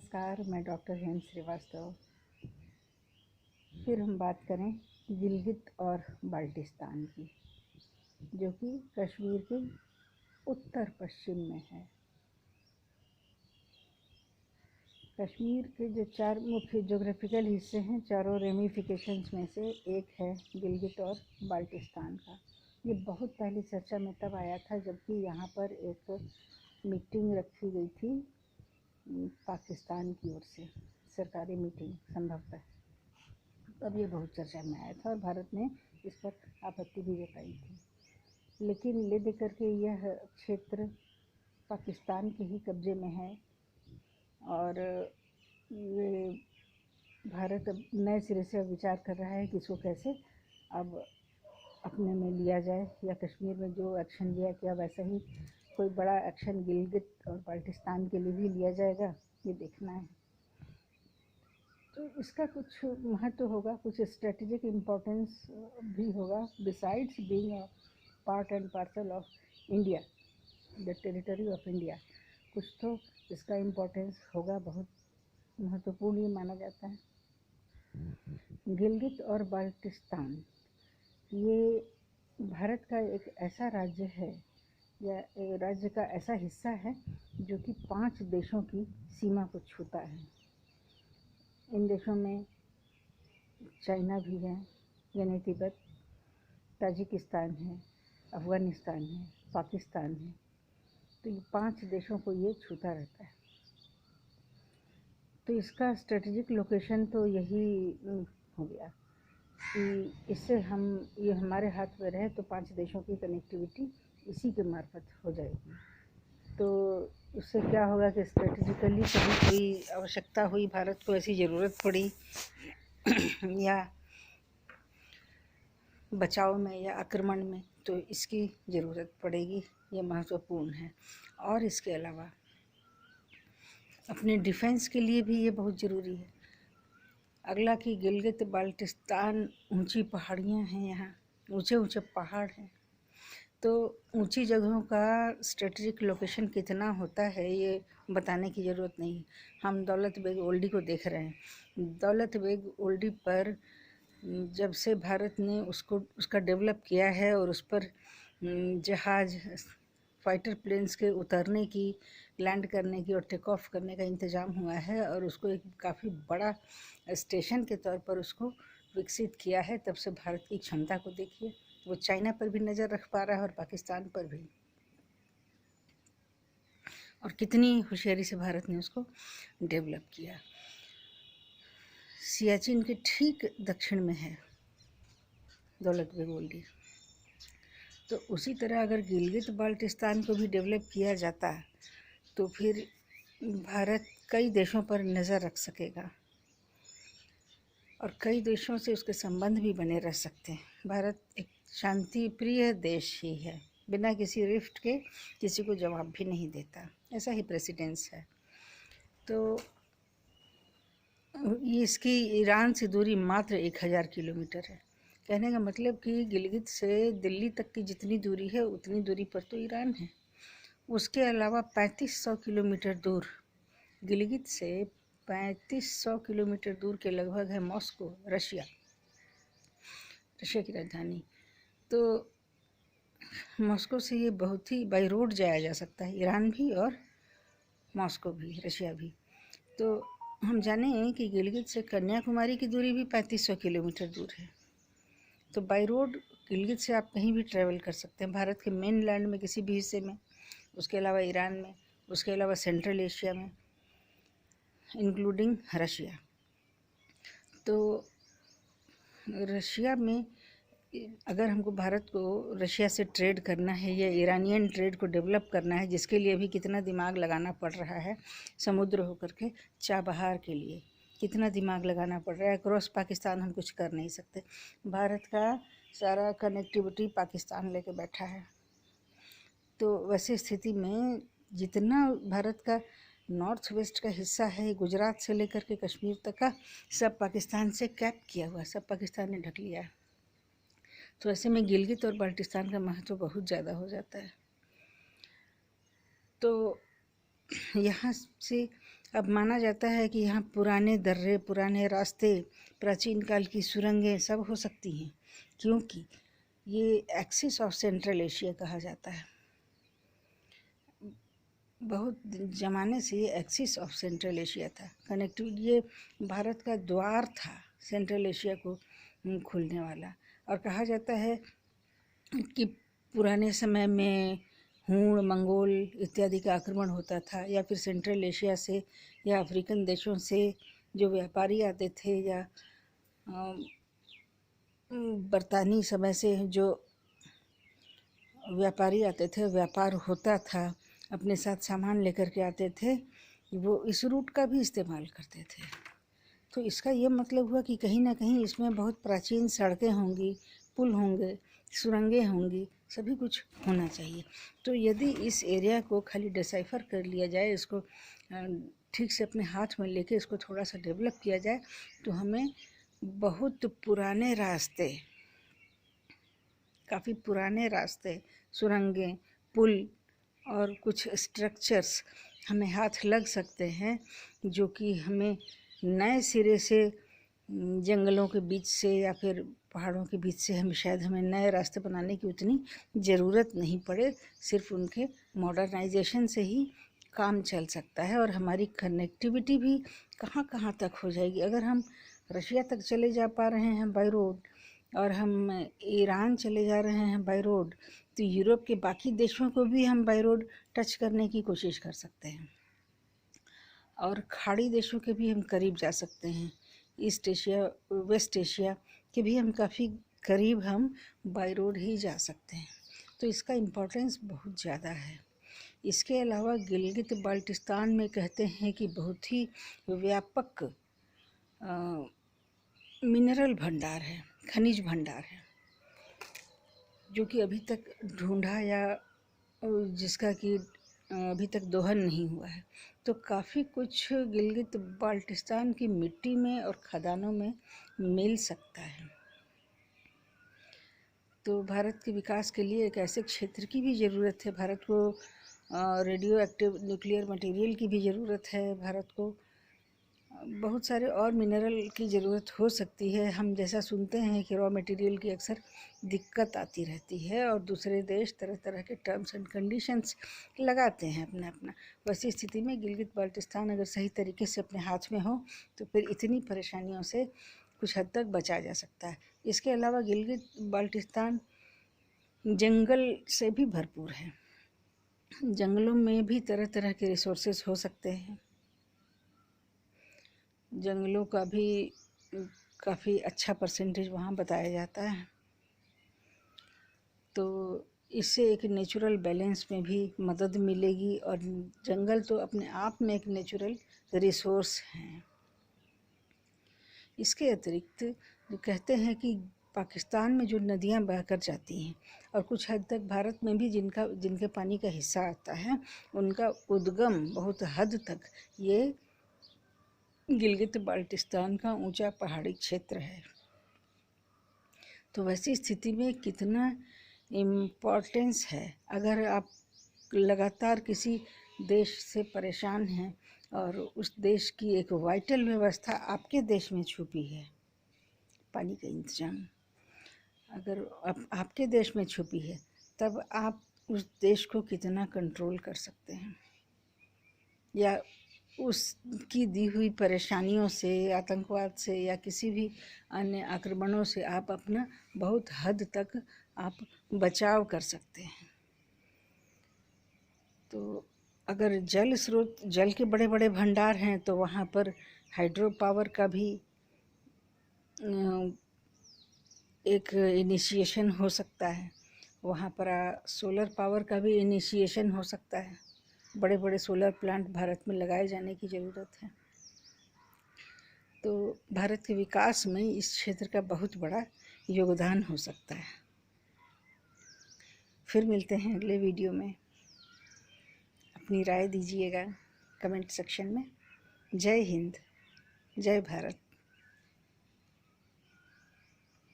नमस्कार, मैं डॉक्टर हेम श्रीवास्तव। फिर हम बात करें गिलगित और बाल्टिस्तान की, जो कि कश्मीर के उत्तर पश्चिम में है। कश्मीर के जो 4 मुख्य ज्योग्राफिकल हिस्से हैं, चारों रेमिफिकेशंस में से एक है गिलगित और बाल्टिस्तान का। ये बहुत पहले चर्चा में तब आया था जबकि यहाँ पर एक मीटिंग रखी गई थी पाकिस्तान की ओर से, सरकारी मीटिंग संभवतः। तब ये बहुत चर्चा में आया था और भारत ने इस पर आपत्ति भी जताई थी। लेकिन ले दे करके यह क्षेत्र पाकिस्तान के ही कब्जे में है और ये भारत अब नए सिरे से विचार कर रहा है कि इसको कैसे अब अपने में लिया जाए, या कश्मीर में जो एक्शन लिया क्या वैसा ही कोई बड़ा एक्शन गिलगित और बाल्टिस्तान के लिए भी लिया जाएगा, ये देखना है। तो इसका कुछ महत्व होगा, कुछ स्ट्रेटेजिक इम्पोर्टेंस भी होगा, besides being a part and parcel of India, the territory of India. कुछ तो इसका इम्पोर्टेंस होगा, बहुत महत्वपूर्ण ये माना जाता है। गिलगित और बाल्टिस्तान ये भारत का एक ऐसा राज्य है या राज्य का ऐसा हिस्सा है जो कि 5 देशों की सीमा को छूता है। इन देशों में चाइना भी है, यानी तिब्बत, ताजिकिस्तान है, अफ़गानिस्तान है, पाकिस्तान है। तो ये 5 देशों को ये छूता रहता है। तो इसका स्ट्रेटेजिक लोकेशन तो यही हो गया कि इससे ये हमारे हाथ में रहे तो 5 देशों की कनेक्टिविटी इसी के मार्फत हो जाएगी। तो उससे क्या होगा कि स्ट्रेटेजिकली कभी कोई आवश्यकता हुई, भारत को ऐसी ज़रूरत पड़ी या बचाव में या आक्रमण में, तो इसकी ज़रूरत पड़ेगी। ये महत्वपूर्ण है। और इसके अलावा अपने डिफेंस के लिए भी ये बहुत ज़रूरी है। अगला कि गिलगित बाल्टिस्तान ऊंची पहाड़ियाँ हैं, यहाँ ऊंचे ऊंचे पहाड़ हैं। तो ऊंची जगहों का स्ट्रेटेजिक लोकेशन कितना होता है ये बताने की ज़रूरत नहीं। हम दौलत बेग ओल्डी को देख रहे हैं। दौलत बेग ओल्डी पर जब से भारत ने उसका डेवलप किया है और उस पर जहाज़, फाइटर प्लेन्स के उतरने की, लैंड करने की और टेक ऑफ करने का इंतज़ाम हुआ है और उसको एक काफ़ी बड़ा स्टेशन के तौर पर उसको विकसित किया है, तब से भारत की क्षमता को देखिए। वो चाइना पर भी नज़र रख पा रहा है और पाकिस्तान पर भी, और कितनी होशियारी से भारत ने उसको डेवलप किया। सियाचिन के ठीक दक्षिण में है दौलत बेग ओल्डी। तो उसी तरह अगर गिलगित बाल्टिस्तान को भी डेवलप किया जाता तो फिर भारत कई देशों पर नज़र रख सकेगा और कई देशों से उसके संबंध भी बने रह सकते हैं। भारत एक शांति प्रिय देश ही है, बिना किसी रिफ्ट के किसी को जवाब भी नहीं देता, ऐसा ही प्रेसिडेंस है। तो ये इसकी ईरान से दूरी मात्र 1000 किलोमीटर है। कहने का मतलब कि गिलगित से दिल्ली तक की जितनी दूरी है उतनी दूरी पर तो ईरान है। उसके अलावा 3500 किलोमीटर दूर, गिलगित से 3500 किलोमीटर दूर के लगभग है मॉस्को, रशिया की राजधानी। तो मॉस्को से ये बहुत ही बाई रोड जाया जा सकता है, ईरान भी और मॉस्को भी, रशिया भी। तो हम जानें कि गिलगित से कन्याकुमारी की दूरी भी 3500 किलोमीटर दूर है। तो बाई रोड गिलगित से आप कहीं भी ट्रैवल कर सकते हैं, भारत के मेन लैंड में किसी भी हिस्से में, उसके अलावा ईरान में, उसके अलावा सेंट्रल एशिया में, इंक्लूडिंग रशिया। तो रशिया में अगर हमको भारत को रशिया से ट्रेड करना है या ईरानियन ट्रेड को डेवलप करना है, जिसके लिए भी कितना दिमाग लगाना पड़ रहा है, समुद्र होकर के चाबहार के लिए कितना दिमाग लगाना पड़ रहा है। क्रॉस पाकिस्तान हम कुछ कर नहीं सकते, भारत का सारा कनेक्टिविटी पाकिस्तान लेके बैठा है। तो वैसी स्थिति में जितना भारत का नॉर्थ वेस्ट का हिस्सा है, गुजरात से लेकर के कश्मीर तक का, सब पाकिस्तान से कैप किया हुआ, सब पाकिस्तान ने ढक लिया है। तो ऐसे में गिलगित और बाल्टिस्तान का महत्व बहुत ज़्यादा हो जाता है। तो यहाँ से अब माना जाता है कि यहाँ पुराने दर्रे, पुराने रास्ते, प्राचीन काल की सुरंगें सब हो सकती हैं, क्योंकि ये एक्सिस ऑफ सेंट्रल एशिया कहा जाता है। बहुत ज़माने से ये एक्सिस ऑफ सेंट्रल एशिया था, कनेक्टिविटी, ये भारत का द्वार था सेंट्रल एशिया को खुलने वाला। और कहा जाता है कि पुराने समय में हूण, मंगोल इत्यादि का आक्रमण होता था, या फिर सेंट्रल एशिया से या अफ्रीकन देशों से जो व्यापारी आते थे, या बरतानी समय से जो व्यापारी आते थे, व्यापार होता था, अपने साथ सामान लेकर के आते थे, वो इस रूट का भी इस्तेमाल करते थे। तो इसका ये मतलब हुआ कि कहीं ना कहीं इसमें बहुत प्राचीन सड़कें होंगी, पुल होंगे, सुरंगें होंगी, सभी कुछ होना चाहिए। तो यदि इस एरिया को खाली डिसाइफर कर लिया जाए, इसको ठीक से अपने हाथ में लेके इसको थोड़ा सा डेवलप किया जाए, तो हमें बहुत पुराने रास्ते, काफ़ी पुराने रास्ते, सुरंगें, पुल और कुछ स्ट्रक्चर्स हमें हाथ लग सकते हैं, जो कि हमें नए सिरे से जंगलों के बीच से या फिर पहाड़ों के बीच से हमें नए रास्ते बनाने की उतनी ज़रूरत नहीं पड़े। सिर्फ उनके मॉडर्नाइजेशन से ही काम चल सकता है, और हमारी कनेक्टिविटी भी कहाँ कहाँ तक हो जाएगी। अगर हम रशिया तक चले जा पा रहे हैं बाई रोड, और हम ईरान चले जा रहे हैं बाई रोड, तो यूरोप के बाकी देशों को भी हम बाई रोड टच करने की कोशिश कर सकते हैं, और खाड़ी देशों के भी हम करीब जा सकते हैं। ईस्ट एशिया, वेस्ट एशिया के भी हम काफ़ी करीब हम बाई रोड ही जा सकते हैं। तो इसका इम्पोर्टेंस बहुत ज़्यादा है। इसके अलावा गिलगित बाल्टिस्तान में कहते हैं कि बहुत ही व्यापक मिनरल भंडार है, खनिज भंडार है, जो कि अभी तक ढूंढा या जिसका कि अभी तक दोहन नहीं हुआ है। तो काफ़ी कुछ गिलगित बाल्टिस्तान की मिट्टी में और खदानों में मिल सकता है। तो भारत के विकास के लिए एक ऐसे क्षेत्र की भी ज़रूरत है। भारत को रेडियो एक्टिव न्यूक्लियर मटेरियल की भी ज़रूरत है। भारत को बहुत सारे और मिनरल की ज़रूरत हो सकती है। हम जैसा सुनते हैं कि रॉ मटेरियल की अक्सर दिक्कत आती रहती है, और दूसरे देश तरह तरह के टर्म्स एंड कंडीशंस लगाते हैं अपना अपना। वैसी स्थिति में गिलगित बाल्टिस्तान अगर सही तरीके से अपने हाथ में हो, तो फिर इतनी परेशानियों से कुछ हद तक बचा जा सकता है। इसके अलावा गिलगित बाल्टिस्तान जंगल से भी भरपूर है। जंगलों में भी तरह तरह के रिसोर्सेज हो सकते हैं। जंगलों का भी काफ़ी अच्छा परसेंटेज वहाँ बताया जाता है। तो इससे एक नेचुरल बैलेंस में भी मदद मिलेगी, और जंगल तो अपने आप में एक नेचुरल रिसोर्स हैं। इसके अतिरिक्त जो कहते हैं कि पाकिस्तान में जो नदियाँ बहकर जाती हैं, और कुछ हद तक भारत में भी जिनके पानी का हिस्सा आता है, उनका उद्गम बहुत हद तक ये गिलगित बाल्टिस्तान का ऊंचा पहाड़ी क्षेत्र है। तो वैसी स्थिति में कितना इम्पोर्टेंस है, अगर आप लगातार किसी देश से परेशान हैं और उस देश की एक वाइटल व्यवस्था आपके देश में छुपी है, पानी का इंतजाम अगर आपके देश में छुपी है, तब आप उस देश को कितना कंट्रोल कर सकते हैं, या उसकी दी हुई परेशानियों से, आतंकवाद से या किसी भी अन्य आक्रमणों से आप अपना बहुत हद तक आप बचाव कर सकते हैं। तो अगर जल स्रोत, जल के बड़े बड़े भंडार हैं, तो वहाँ पर हाइड्रो पावर का भी एक इनिशिएशन हो सकता है। वहाँ पर सोलर पावर का भी इनिशिएशन हो सकता है। बड़े बड़े सोलर प्लांट भारत में लगाए जाने की ज़रूरत है। तो भारत के विकास में इस क्षेत्र का बहुत बड़ा योगदान हो सकता है। फिर मिलते हैं अगले वीडियो में। अपनी राय दीजिएगा कमेंट सेक्शन में। जय हिंद, जय भारत।